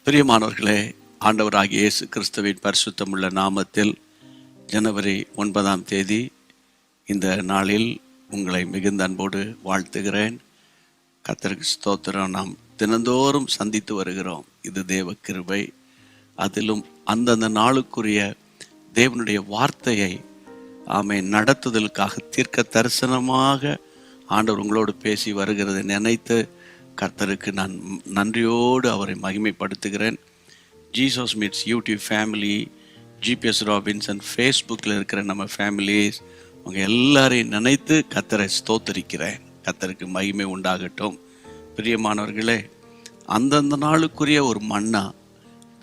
பிரியமானவர்களே, ஆண்டவராகிய இயேசு கிறிஸ்துவின் பரிசுத்தமுள்ள நாமத்தில் ஜனவரி 9ஆம் தேதி இந்த நாளில் உங்களை மிகுந்த அன்போடு வாழ்த்துகிறேன். கர்த்தருக்கு ஸ்தோத்திரம். நாம் தினந்தோறும் சந்தித்து வருகிறோம். இது தேவ கிருபை. அதிலும் அந்தந்த நாளுக்குரிய தேவனுடைய வார்த்தையை நடத்துதலுக்காக தீர்க்க தரிசனமாக ஆண்டவர் உங்களோடு பேசி வருகிறதை நினைத்து கர்த்தருக்கு நான் நன்றியோடு அவரை மகிமைப்படுத்துகிறேன். Jesus meets YouTube family, GPS Robinson ஃபேஸ்புக்கில் இருக்கிற நம்ம ஃபேமிலிஸ், அவங்க எல்லாரையும் நினைத்து கர்த்தரை ஸ்தோத்தரிக்கிறேன். கர்த்தருக்கு மகிமை உண்டாகட்டும். பிரியமானவர்களே, அந்தந்த நாளுக்குரிய ஒரு மன்னா,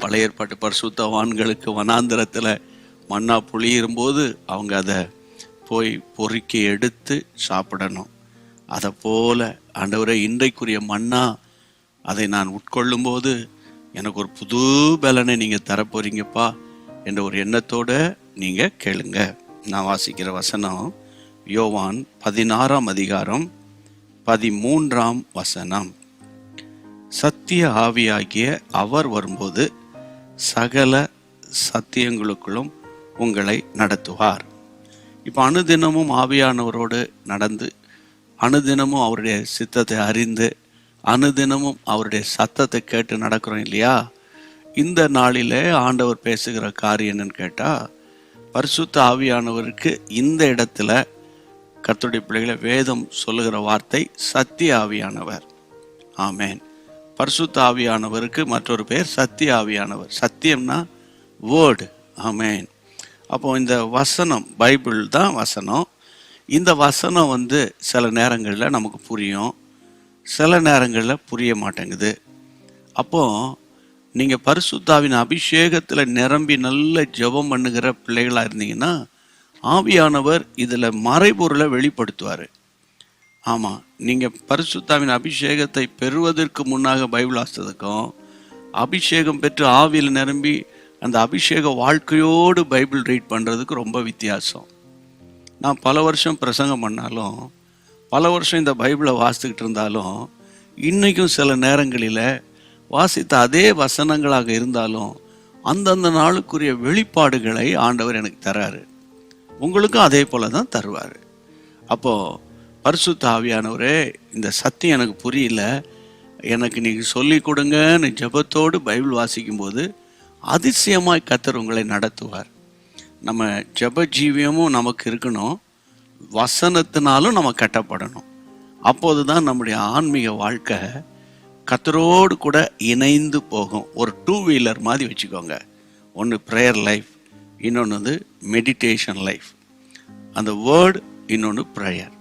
பழைய ஏற்பாட்டு பரிசுத்தவான்களுக்கு வனாந்திரத்தில் மன்னா புளியும்போது அவங்க அதை போய் பொறுக்கி எடுத்து சாப்பிடணும். அதை போல ஆண்டவரே, இன்றைக்குரிய மன்னா அதை நான் உட்கொள்ளும்போது எனக்கு ஒரு புது பலனை நீங்கள் தரப்போறீங்கப்பா என்ற ஒரு எண்ணத்தோடு நீங்கள் கேளுங்க. நான் வாசிக்கிற வசனம் யோவான் 16ஆம் அதிகாரம் 13ஆம் வசனம். சத்திய ஆவியாகிய அவர் வரும்போது சகல சத்தியங்களுக்குள்ளும் உங்களை நடத்துவார். இப்போ அனுதினமும் ஆவியானவரோடு நடந்து, அனுதினமும் அவருடைய சித்தத்தை அறிந்து, அனுதினமும் அவருடைய சத்தத்தை கேட்டு நடக்கிறோம் இல்லையா? இந்த நாளிலே ஆண்டவர் பேசுகிற காரியம் என்னன்னு கேட்டால், பரிசுத்த ஆவியானவருக்கு இந்த இடத்துல கர்த்தருடைய பிள்ளைகளை வேதம் சொல்லுகிற வார்த்தை சத்திய ஆவியானவர். ஆமேன். பரிசுத்த ஆவியானவருக்கு மற்றொரு பேர் சத்திய ஆவியானவர். சத்தியம்னா வேர்டு. ஆமேன். அப்போ இந்த வசனம், பைபிள் தான் வசனம். இந்த வசனம் சில நேரங்களில் நமக்கு புரியும், சில நேரங்களில் புரிய மாட்டேங்குது. அப்போது நீங்கள் பரிசுத்தாவின் அபிஷேகத்தில் நிரம்பி நல்ல ஜெபம் பண்ணுகிற பிள்ளைகளாக இருந்தீங்கன்னா, ஆவியானவர் இதில் மறைபொருளை வெளிப்படுத்துவார். ஆமாம், நீங்கள் பரிசுத்தாவின் அபிஷேகத்தை பெறுவதற்கு முன்னாக பைபிள் வாசித்ததுக்கும், அபிஷேகம் பெற்று ஆவியில் நிரம்பி அந்த அபிஷேக வாழ்க்கையோடு பைபிள் ரீட் பண்ணுறதுக்கு ரொம்ப வித்தியாசம். நான் பல வருஷம் பிரசங்கம் பண்ணாலும், பல வருஷம் இந்த பைபிளை வாசித்துக்கிட்டு இருந்தாலும், இன்றைக்கும் சில நேரங்களில் வாசித்த அதே வசனங்களாக இருந்தாலும் அந்தந்த நாளுக்குரிய வெளிப்பாடுகளை ஆண்டவர் எனக்கு தராரு. உங்களுக்கும் அதே போல தான் தருவார். அப்போது பரிசுத்த ஆவியானவரே, இந்த சத்தியம் எனக்கு புரியல, எனக்கு நீங்கள் சொல்லி கொடுங்கன்னு ஜெபத்தோடு பைபிள் வாசிக்கும்போது அதிசயமாய் கர்த்தர் உங்களை நடத்துவார். நம்ம ஜெப ஜீவியமும் நமக்கு இருக்கணும், வசனத்தினாலும் நம்ம கட்டப்படணும். அப்போது தான் நம்முடைய ஆன்மீக வாழ்க்கை கர்த்தரோடு கூட இணைந்து போகும். ஒரு 2 வீலர் மாதிரி வச்சுக்கோங்க. ஒன்று ப்ரேயர் லைஃப், இன்னொன்று மெடிடேஷன் லைஃப். அந்த வேர்டு, இன்னொன்று ப்ரேயர்.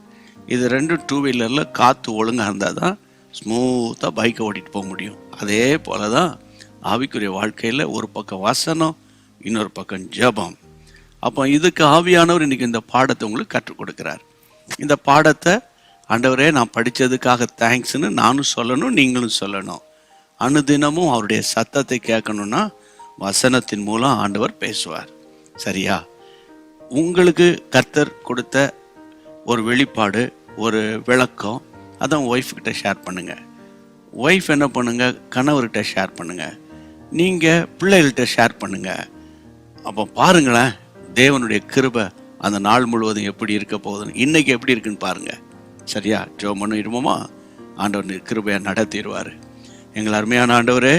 இது 2 2 வீலரில் காற்று ஒழுங்காக இருந்தால் தான் ஸ்மூத்தாக பைக்கை ஓட்டிகிட்டு போக முடியும். அதே போல தான் ஆவிக்குரிய வாழ்க்கையில் ஒரு பக்கம் வசனம், இன்னொரு பக்கம் ஜெபம். அப்போ இதுக்கு ஆவியானவர் இன்றைக்கி இந்த பாடத்தை உங்களுக்கு கற்றுக் கொடுக்குறார். இந்த பாடத்தை ஆண்டவரே, நான் படித்ததுக்காக தேங்க்ஸ்ன்னு நானும் சொல்லணும், நீங்களும் சொல்லணும். அனுதினமும் அவருடைய சத்தத்தை கேட்கணுன்னா வசனத்தின் மூலம் ஆண்டவர் பேசுவார். சரியா? உங்களுக்கு கர்த்தர் கொடுத்த ஒரு வெளிப்பாடு, ஒரு விளக்கம், அதான் ஒய்ஃப்கிட்ட ஷேர் பண்ணுங்கள். ஒய்ஃப் என்ன பண்ணுங்கள், கணவர்கிட்ட ஷேர் பண்ணுங்கள். நீங்கள் பிள்ளைகள்கிட்ட ஷேர் பண்ணுங்கள். அப்போ பாருங்களேன், தேவனுடைய கிருபை அந்த நாள் முழுவதும் எப்படி இருக்க போகுதுன்னு, இன்றைக்கி எப்படி இருக்குன்னு பாருங்கள். சரியா? ஜெபம் பண்ணிடுவோமா? ஆண்டவர் கிருபையை நடத்திடுவார். எங்கள் அருமையான ஆண்டவரே,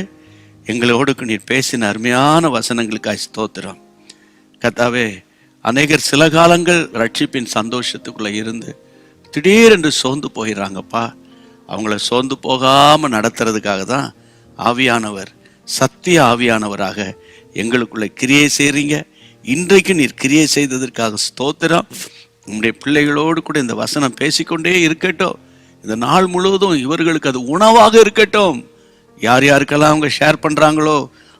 எங்களோடுக்கு நீர் பேசின அருமையான வசனங்களுக்காக ஸ்தோத்திரம். கர்த்தாவே, அநேகர் சில காலங்கள் ரட்சிப்பின் சந்தோஷத்துக்குள்ளே இருந்து திடீரென்று சோர்ந்து போயிடறாங்கப்பா. அவங்கள சோர்ந்து போகாமல் நடத்துறதுக்காக தான் ஆவியானவர், சத்திய ஆவியானவராக எங்களுக்குள்ளே கிரியை செய்கிறீங்க. இன்றைக்கு நீர் கிரியை செய்ததற்காக ஸ்தோத்திரம். உங்களுடைய பிள்ளைகளோடு கூட இந்த வசனம் பேசிக்கொண்டே இருக்கட்டும். இந்த நாள் முழுவதும் இவர்களுக்கு அது உணவாக இருக்கட்டும். யார் யாருக்கெல்லாம் அவங்க ஷேர் பண்ணுறாங்களோ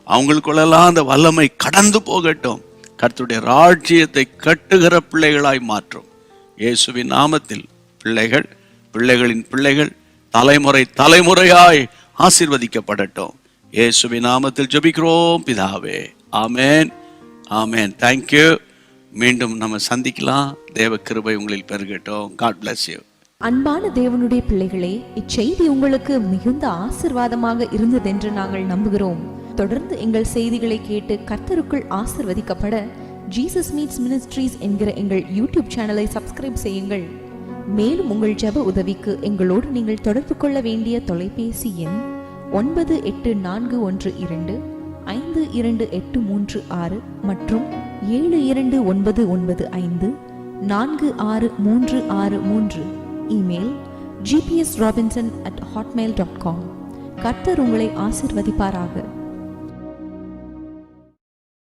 அவங்களுக்குள்ளெல்லாம் அந்த வல்லமை கடந்து போகட்டும். கர்த்தருடைய ராஜ்யத்தை கட்டுகிற பிள்ளைகளாய் மாற்றும். இயேசுவின் நாமத்தில் பிள்ளைகள், பிள்ளைகளின் பிள்ளைகள், தலைமுறை தலைமுறையாய் ஆசீர்வதிக்கப்படட்டும். இயேசுவின் நாமத்தில் ஜெபிக்கிறோம் பிதாவே. ஆமேன், ஆமேன். தேங்க்யூ. மீண்டும் நம்ம சந்திக்கலாம். தேவ கிருபை உங்களில் பெருகட்டும். God bless you. அன்பான தேவனுடைய பிள்ளைகளே, இச்செய்தி உங்களுக்கு மிகுந்த ஆசீர்வாதமாக இருந்ததென்று நாங்கள் நம்புகிறோம். தொடர்ந்து எங்கள் செய்திகளை கேட்டு கர்த்தருக்குள் ஆசிர்வதிக்கப்பட ஜீசஸ் மீட்ஸ் மினிஸ்ட்ரீஸ் என்கிற எங்கள் யூடியூப் சேனலை சப்ஸ்கிரைப் செய்யுங்கள். மேலும் உங்கள் ஜெப உதவிக்கு எங்களோடு நீங்கள் தொடர்பு கொள்ள வேண்டிய தொலைபேசி எண் 9841252836 மற்றும் 7299546363. Email gpsrobinson@hotmail.com. கர்த்தர் உங்களை ஆசிர்வதிப்பாராக.